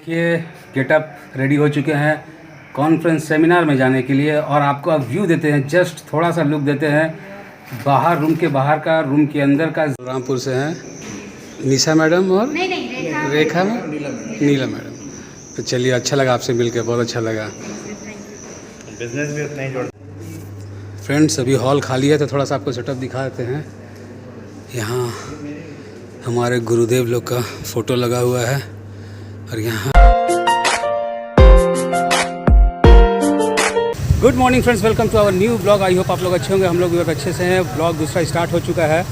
देखिए getup ready हो चुके हैं कॉन्फ्रेंस सेमिनार में जाने के लिए और आपको अब व्यू देते हैं, जस्ट थोड़ा सा लुक देते हैं बाहर, रूम के बाहर का, रूम के अंदर का। रामपुर से हैं निशा मैडम और नहीं रेखा में नीला मैडम। तो चलिए, अच्छा लगा आपसे मिलकर, बहुत अच्छा लगा। बिजनेस भी उतना ही जोड़। फ्रेंड्स, अभी हॉल खाली है तो थोड़ा सा आपको सेटअप दिखा देते हैं। यहाँ हमारे गुरुदेव लोग का फ़ोटो लगा हुआ है और यहाँ good morning friends, welcome to our new blog. I hope आप लोग अच्छे होंगे, हम लोग भी बहुत अच्छे से हैं। ब्लॉग दूसरा स्टार्ट हो चुका है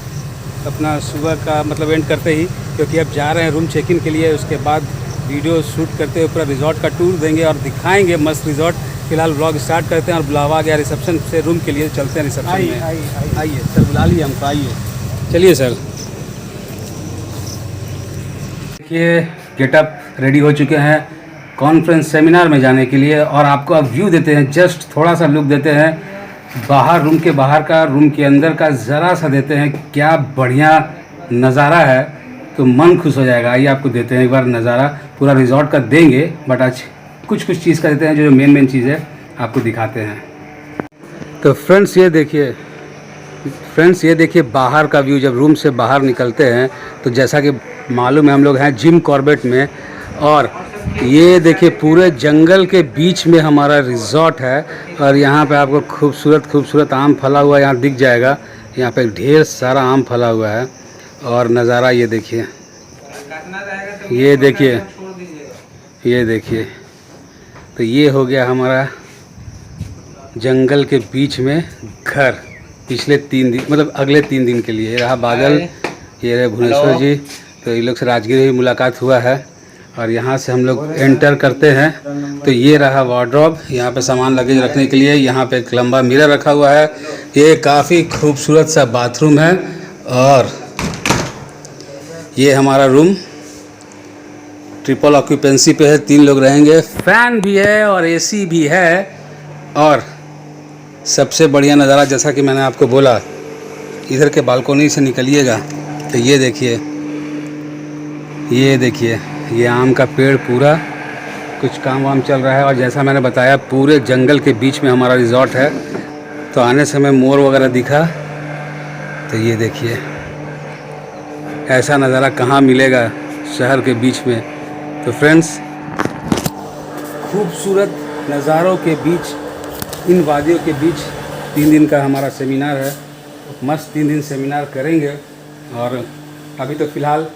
अपना सुबह का, मतलब एंड करते ही, क्योंकि अब जा रहे हैं रूम चेक इन के लिए। उसके बाद वीडियो शूट करते हुए पूरा रिजॉर्ट का टूर देंगे और दिखाएंगे मस्त रिजॉर्ट। फिलहाल ब्लॉग स्टार्ट करते हैं और बुलावा गया रिसेप्शन से रूम के लिए, चलते हैं रिसेप्शन में। आइए सर, बुला लिए हमको, आइए चलिए सर। देखिए गेटअप रेडी हो चुके हैं कॉन्फ्रेंस सेमिनार में जाने के लिए और आपको अब व्यू देते हैं, जस्ट थोड़ा सा लुक देते हैं बाहर, रूम के बाहर का, रूम के अंदर का ज़रा सा देते हैं। क्या बढ़िया नज़ारा है, तो मन खुश हो जाएगा। आइए आपको देते हैं एक बार नज़ारा, पूरा रिजॉर्ट का देंगे, बट आज कुछ चीज़ का देते हैं, जो मेन चीज़ है आपको दिखाते हैं। तो फ्रेंड्स ये देखिए बाहर का व्यू। जब रूम से बाहर निकलते हैं तो जैसा कि मालूम है हम लोग हैं जिम कॉर्बेट में, और ये देखिए पूरे जंगल के बीच में हमारा रिजॉर्ट है। और यहाँ पे आपको खूबसूरत आम फला हुआ यहाँ दिख जाएगा। यहाँ पे ढेर सारा आम फला हुआ है और नज़ारा ये देखिए, ये देखिए। तो ये हो गया हमारा जंगल के बीच में घर, पिछले 3 दिन, मतलब अगले 3 दिन के लिए। ये रहा बादल, ये रहे भुवनेश्वर जी। तो ये लोग से राजगीर में मुलाकात हुआ है और यहाँ से हम लोग एंटर करते हैं। तो ये रहा वार्डरोब, यहाँ पे सामान लगेज रखने के लिए। यहाँ पे एक लंबा मिरर रखा हुआ है। ये काफ़ी खूबसूरत सा बाथरूम है और ये हमारा रूम ट्रिपल ऑक्यूपेंसी पे है, 3 लोग रहेंगे। फैन भी है और एसी भी है। और सबसे बढ़िया नज़ारा, जैसा कि मैंने आपको बोला, इधर के बालकोनी से निकलिएगा तो ये देखिए, ये आम का पेड़, पूरा कुछ काम वाम चल रहा है। और जैसा मैंने बताया, पूरे जंगल के बीच में हमारा रिजॉर्ट है। तो आने समय मोर वगैरह दिखा, तो ये देखिए, ऐसा नज़ारा कहाँ मिलेगा शहर के बीच में। तो फ्रेंड्स, खूबसूरत नज़ारों के बीच, इन वादियों के बीच 3 दिन का हमारा सेमिनार है। मस्त 3 दिन सेमिनार करेंगे। और अभी तो फ़िलहाल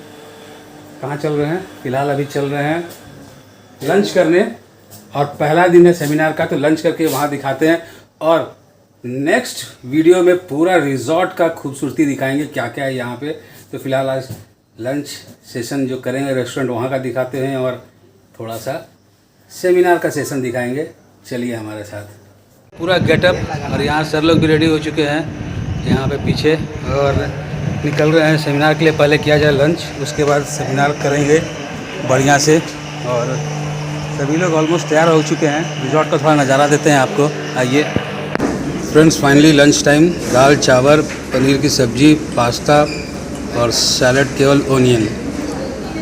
कहाँ चल रहे हैं? फ़िलहाल अभी चल रहे हैं लंच करने, और पहला दिन है सेमिनार का, तो लंच करके वहाँ दिखाते हैं। और नेक्स्ट वीडियो में पूरा रिजॉर्ट का खूबसूरती दिखाएंगे, क्या क्या है यहाँ पे। तो फ़िलहाल आज लंच सेशन जो करेंगे रेस्टोरेंट, वहाँ का दिखाते हैं और थोड़ा सा सेमिनार का सेशन दिखाएंगे। चलिए हमारे साथ। पूरा गेटअप, और यहाँ सर लोग भी रेडी हो चुके हैं यहाँ पे पीछे, और निकल रहे हैं सेमिनार के लिए। पहले किया जाए लंच, उसके बाद सेमिनार करेंगे बढ़िया से। और सभी लोग ऑलमोस्ट तैयार हो चुके हैं। रिजॉर्ट का थोड़ा नज़ारा देते हैं आपको, आइए। Friends, finally lunch time. दाल चावल, पनीर की सब्ज़ी, पास्ता और सैलड, केवल ओनियन।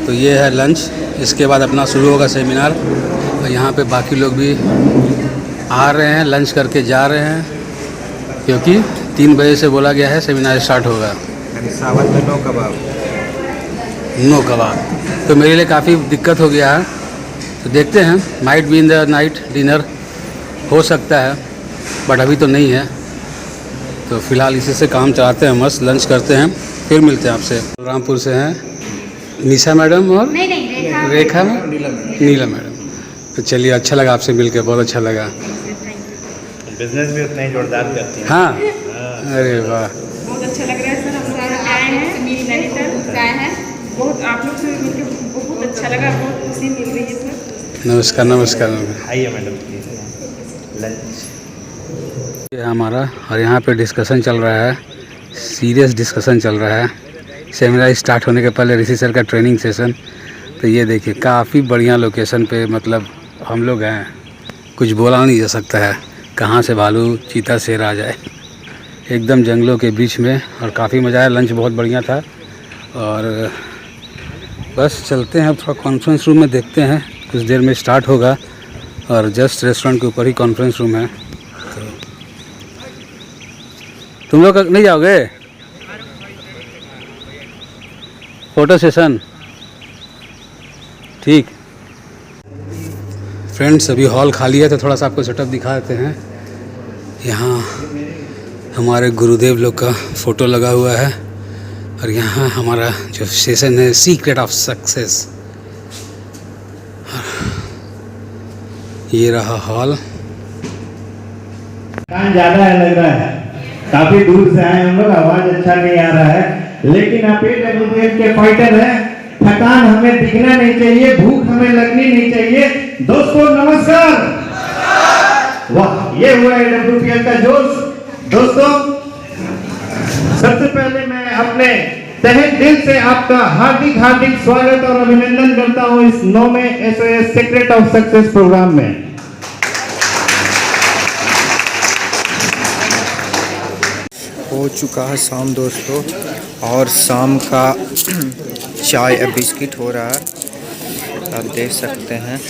तो ये है लंच। इसके बाद अपना शुरू होगा सेमिनार। और यहाँ पे बाकी लोग भी आ रहे हैं, लंच करके जा रहे हैं, क्योंकि 3 बजे से बोला गया है सेमिनार स्टार्ट होगा। सावन में नो कबाब तो मेरे लिए काफ़ी दिक्कत हो गया है। तो देखते हैं, might be in the night dinner, हो सकता है, बट अभी तो नहीं है। तो फ़िलहाल इसी से काम चलाते हैं, मस्त लंच करते हैं, फिर मिलते हैं आपसे। रामपुर से हैं निशा मैडम और रेखा में नीला मैडम। तो चलिए, अच्छा लगा आपसे मिलकर, बहुत अच्छा लगा। बिजनेस भी उतना ही जोरदार करती है। हाँ, अरे वाह, बहुत अच्छा लग रहा है सर। हम लोग आए हैं, मेरी नैनीताल आए हैं, बहुत आप लोग से मिलकर बहुत अच्छा लगा, बहुत खुशी मिल रही है सर। नमस्कार। आइए मैडम, लंच ये हमारा, और यहाँ पे डिस्कशन चल रहा है, सीरियस डिस्कशन चल रहा है। सेमिनार स्टार्ट होने के पहले ऋषि सर का ट्रेनिंग सेशन। तो ये देखिए, काफ़ी बढ़िया लोकेशन पे, मतलब हम लोग हैं, कुछ बोला नहीं जा सकता है, कहाँ से भालू चीता शेर आ जाए, एकदम जंगलों के बीच में। और काफ़ी मज़ा आया, लंच बहुत बढ़िया था। और बस चलते हैं अब थोड़ा कॉन्फ्रेंस रूम में, देखते हैं कुछ देर में स्टार्ट होगा और जस्ट रेस्टोरेंट के ऊपर ही कॉन्फ्रेंस रूम है। तो तुम लोग नहीं जाओगे फोटो सेशन? ठीक फ्रेंड्स, अभी हॉल खाली है तो थोड़ा सा आपको सेटअप दिखा देते हैं। यहाँ हमारे गुरुदेव लोग का फ़ोटो लगा हुआ है और यहाँ हमारा जो सेशन है सीक्रेट ऑफ सक्सेस, ये रहा हॉल। कान ज़्यादा है लग रहा है, काफ़ी दूर से आए हम लोग, आवाज़ अच्छा नहीं आ रहा है, लेकिन आप AWF के फाइटर हैं। थकान हमें दिखना नहीं चाहिए, भूख हमें लगनी नहीं चाहिए। दोस्तों नमस्कार। वाह, ये हुआ AWPL का जोश। दोस्तों सबसे पहले मैं अपने तहे दिल से आपका हार्दिक हार्दिक स्वागत और अभिनंदन करता हूं इस 9वें SOS secret of success programme में। हो चुका है शाम दोस्तों, और शाम का चाय और बिस्किट हो रहा है, आप देख सकते हैं।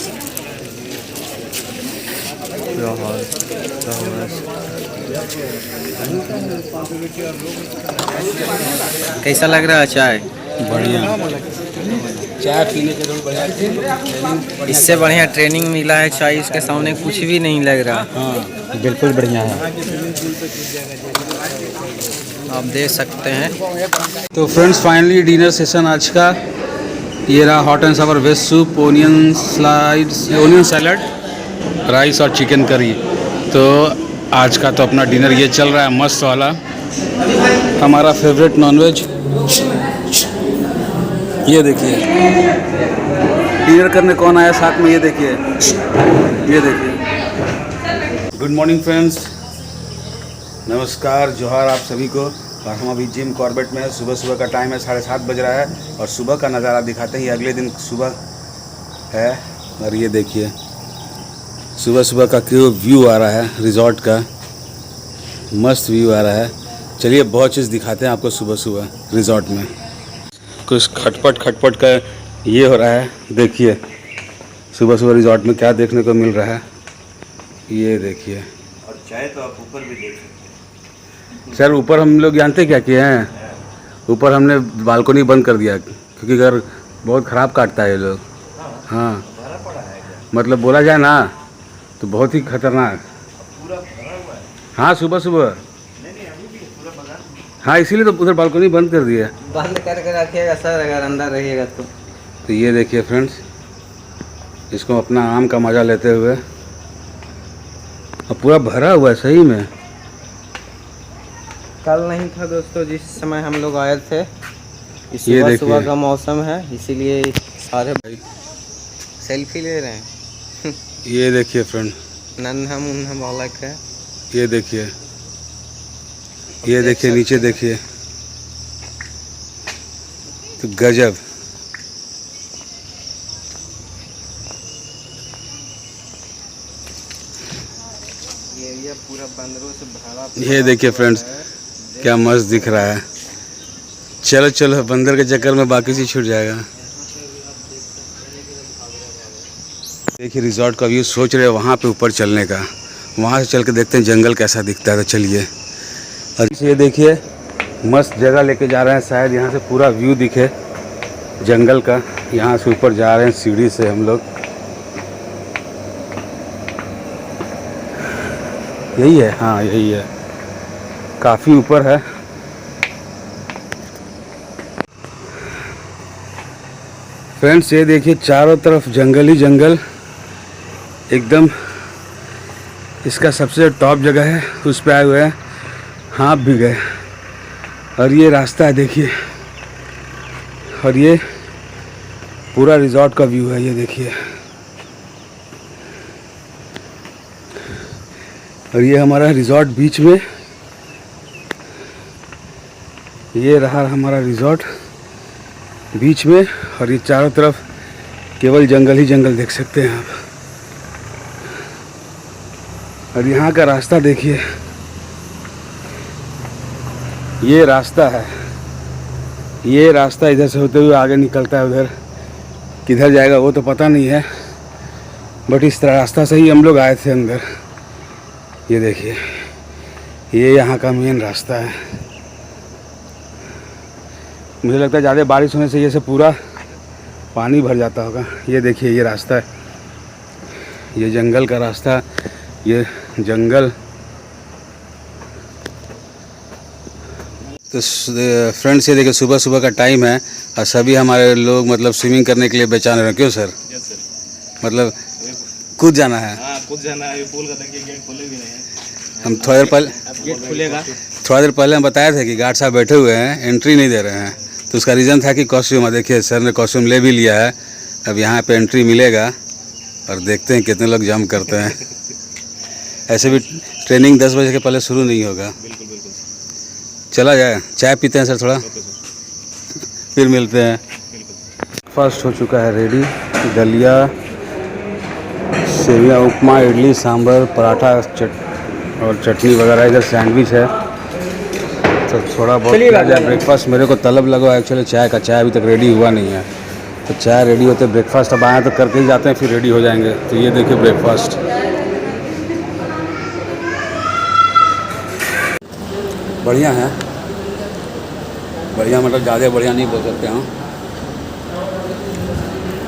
कैसा लग रहा है चाय? बढ़िया चाय पीने के लिए बढ़िया, इससे बढ़िया ट्रेनिंग मिला है चाय, इसके सामने कुछ भी नहीं लग रहा। हाँ बिल्कुल बढ़िया है। आप देख सकते हैं। तो फ्रेंड्स फाइनली डिनर सेशन आज का ये रहा। Hot and sour veg soup, onion salad, rice और चिकन करी। तो आज का तो अपना डिनर ये चल रहा है मस्त वाला, हमारा फेवरेट नॉनवेज। ये देखिए डिनर करने कौन आया साथ में, ये देखिए, ये देखिए। गुड मॉर्निंग फ्रेंड्स, नमस्कार, जोहार आप सभी को। और हम अभी जिम कॉर्बेट में है। सुबह सुबह का टाइम है, 7:30 बज रहा है और सुबह का नज़ारा दिखाते ही अगले दिन सुबह है। और ये देखिए सुबह सुबह का क्यों व्यू आ रहा है, रिजॉर्ट का मस्त व्यू आ रहा है। चलिए बहुत चीज़ दिखाते हैं आपको सुबह सुबह रिजॉर्ट में। कुछ खटपट का ये हो रहा है, देखिए सुबह सुबह रिजॉर्ट में क्या देखने को मिल रहा है, ये देखिए। और चाहे तो आप ऊपर भी देख सकते हैं। सर ऊपर हम लोग जानते क्या किए हैं, ऊपर हमने बालकनी बंद कर दिया क्योंकि घर बहुत ख़राब काटता है ये लोग। हाँ मतलब बोला जाए ना तो बहुत ही खतरनाक। हाँ सुबह सुबह, हाँ इसीलिए तो उधर बालकनी बंद कर दिया। बंद करके रखिएगा सर, अगर अंदर रहिएगा तो ये देखिए फ्रेंड्स, इसको अपना आम का मज़ा लेते हुए, और पूरा भरा हुआ है सही में। कल नहीं था दोस्तों जिस समय हम लोग आए थे, ये सुबह देखिए। सुबह का मौसम है, इसीलिए सारे भाई सेल्फी ले रहे हैं। ये देखिए फ्रेंड, नन्हा मुन्हा बालक है। ये देखिए, ये देखिए नीचे देखिए, तो गजब। ये एरिया पूरा बंदरों से भरा। ये देखिए फ्रेंड्स क्या मस्त दिख रहा है। चलो चलो बंदर के चक्कर में बाकी चीज़ छूट जाएगा। देखिए रिजॉर्ट का व्यू, सोच रहे हैं वहाँ पे ऊपर चलने का, वहाँ से चल के देखते हैं जंगल कैसा दिखता है। तो चलिए, और ये देखिए मस्त जगह लेके जा रहे हैं, शायद यहाँ से पूरा व्यू दिखे जंगल का। यहाँ से ऊपर जा रहे हैं सीढ़ी से हम लोग। यही है, हाँ यही है, काफ़ी ऊपर है। फ्रेंड्स ये देखिए चारों तरफ जंगल ही जंगल एकदम। इसका सबसे टॉप जगह है, उस पे आए हुए हैं, हाँप भी गए। और ये रास्ता है देखिए, और ये पूरा रिजॉर्ट का व्यू है, ये देखिए। और ये हमारा रिजॉर्ट बीच में, ये रहा हमारा रिजॉर्ट बीच में। और ये चारों तरफ केवल जंगल ही जंगल देख सकते हैं आप। और यहाँ का रास्ता देखिए, ये रास्ता है, ये रास्ता इधर से होते हुए आगे निकलता है, उधर किधर जाएगा वो तो पता नहीं है। बट इस तरह रास्ता से ही हम लोग आए थे अंदर। ये देखिए, ये यहाँ का मेन रास्ता है। मुझे लगता है ज़्यादा बारिश होने से ये सब पूरा पानी भर जाता होगा। ये देखिए, ये रास्ता है, ये जंगल का रास्ता, ये जंगल। तो फ्रेंड्स, ये देखिए सुबह सुबह का टाइम है और सभी हमारे लोग मतलब स्विमिंग करने के लिए बेचैन रहे हैं। क्यों सर? यस सर, मतलब कूद जाना है। हाँ कूद जाना है। पुल का देखिए गेट खुले भी नहीं है। हम थोड़ी देर पहले गेट खुलेगा। थोड़ा देर पहले हम बताए थे कि गार्ड साहब बैठे हुए हैं, एंट्री नहीं दे रहे हैं। तो उसका रीज़न था कि कॉस्ट्यूम। देखिए सर ने कॉस्ट्यूम ले भी लिया है, अब यहाँ पे एंट्री मिलेगा और देखते हैं कितने लोग जंप करते हैं। ऐसे भी ट्रेनिंग 10 बजे के पहले शुरू नहीं होगा। बिल्कुल बिल्कुल। चला जाए, चाय पीते हैं सर थोड़ा, ओके सर, फिर मिलते हैं। बिल्कुल। फर्स्ट हो चुका है रेडी, दलिया, सेविया, उपमा, इडली, सांभर, पराठा और चटनी वगैरह। इधर सैंडविच है। तो थोड़ा बहुत ब्रेकफास्ट मेरे को तलब लगा एक्चुअली चाय का। चाय अभी तक रेडी हुआ नहीं है, तो चाय रेडी होते ब्रेकफास्ट अब आए तो करके ही जाते हैं, फिर रेडी हो जाएंगे। तो ये देखिए ब्रेकफास्ट, बढ़िया है। बढ़िया मतलब ज़्यादा बढ़िया नहीं बोल सकते हैं,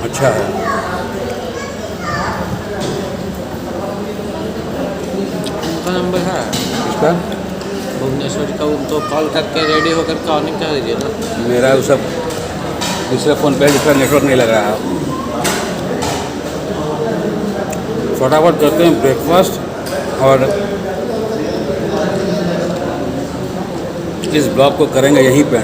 अच्छा है। उनका नंबर है इसका भुवनेश्वर का, उनको कॉल करके रेडी होकर के ऑन कर दीजिए ना। मेरा वो सब दूसरे फ़ोन पे जिसका नेटवर्क नहीं लग रहा है। फटाफट करते हैं ब्रेकफास्ट और इस ब्लॉग को करेंगे यहीं पे।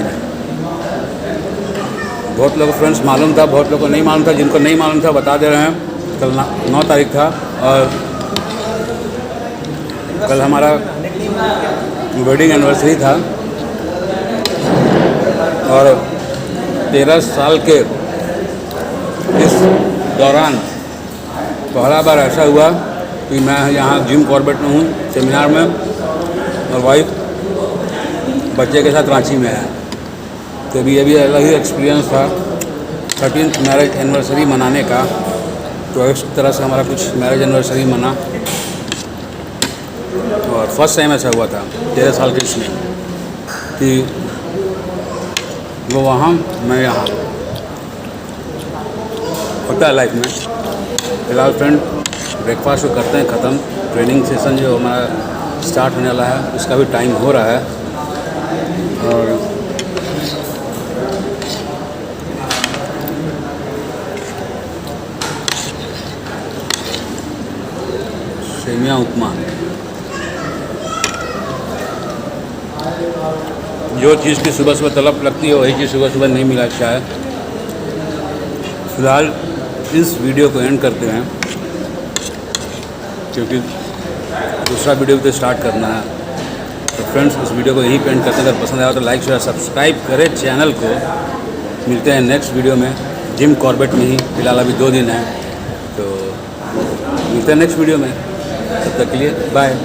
बहुत लोगों फ्रेंड्स मालूम था, बहुत लोगों को नहीं मालूम था। जिनको नहीं मालूम था बता दे रहे हैं, कल 9 तारीख था और कल हमारा वेडिंग एनिवर्सरी था और 13 साल के इस दौरान पहला बार ऐसा हुआ कि मैं यहाँ जिम कॉर्बेट में हूँ सेमिनार में और वाइफ बच्चे के साथ रांची में है। तो अभी ये भी अलग ही एक्सपीरियंस था 13th मैरिज एनिवर्सरी मनाने का। तो इस तरह से हमारा कुछ मैरिज एनिवर्सरी मना और फर्स्ट टाइम ऐसा हुआ था 13 साल के इसमें कि वो वहाँ मैं यहाँ, होता है लाइफ में। फिलहाल फ्रेंड ब्रेकफास्ट को करते हैं ख़त्म। ट्रेनिंग सेशन जो हमारा स्टार्ट होने वाला है उसका भी टाइम हो रहा है और सेमिया उपमा, जो चीज़ की सुबह सुबह तलब लगती है वही चीज़ सुबह सुबह नहीं मिला शायद। फिलहाल इस वीडियो को एंड करते हैं क्योंकि दूसरा वीडियो तो स्टार्ट करना है। तो फ्रेंड्स इस वीडियो को यहीं पे एंड करते हैं। अगर पसंद आया तो लाइक शेयर सब्सक्राइब करें चैनल को। मिलते हैं नेक्स्ट वीडियो में जिम कॉर्बेट में ही। फिलहाल अभी 2 दिन है, तो मिलते हैं नेक्स्ट वीडियो में। तब तक के लिए बाय।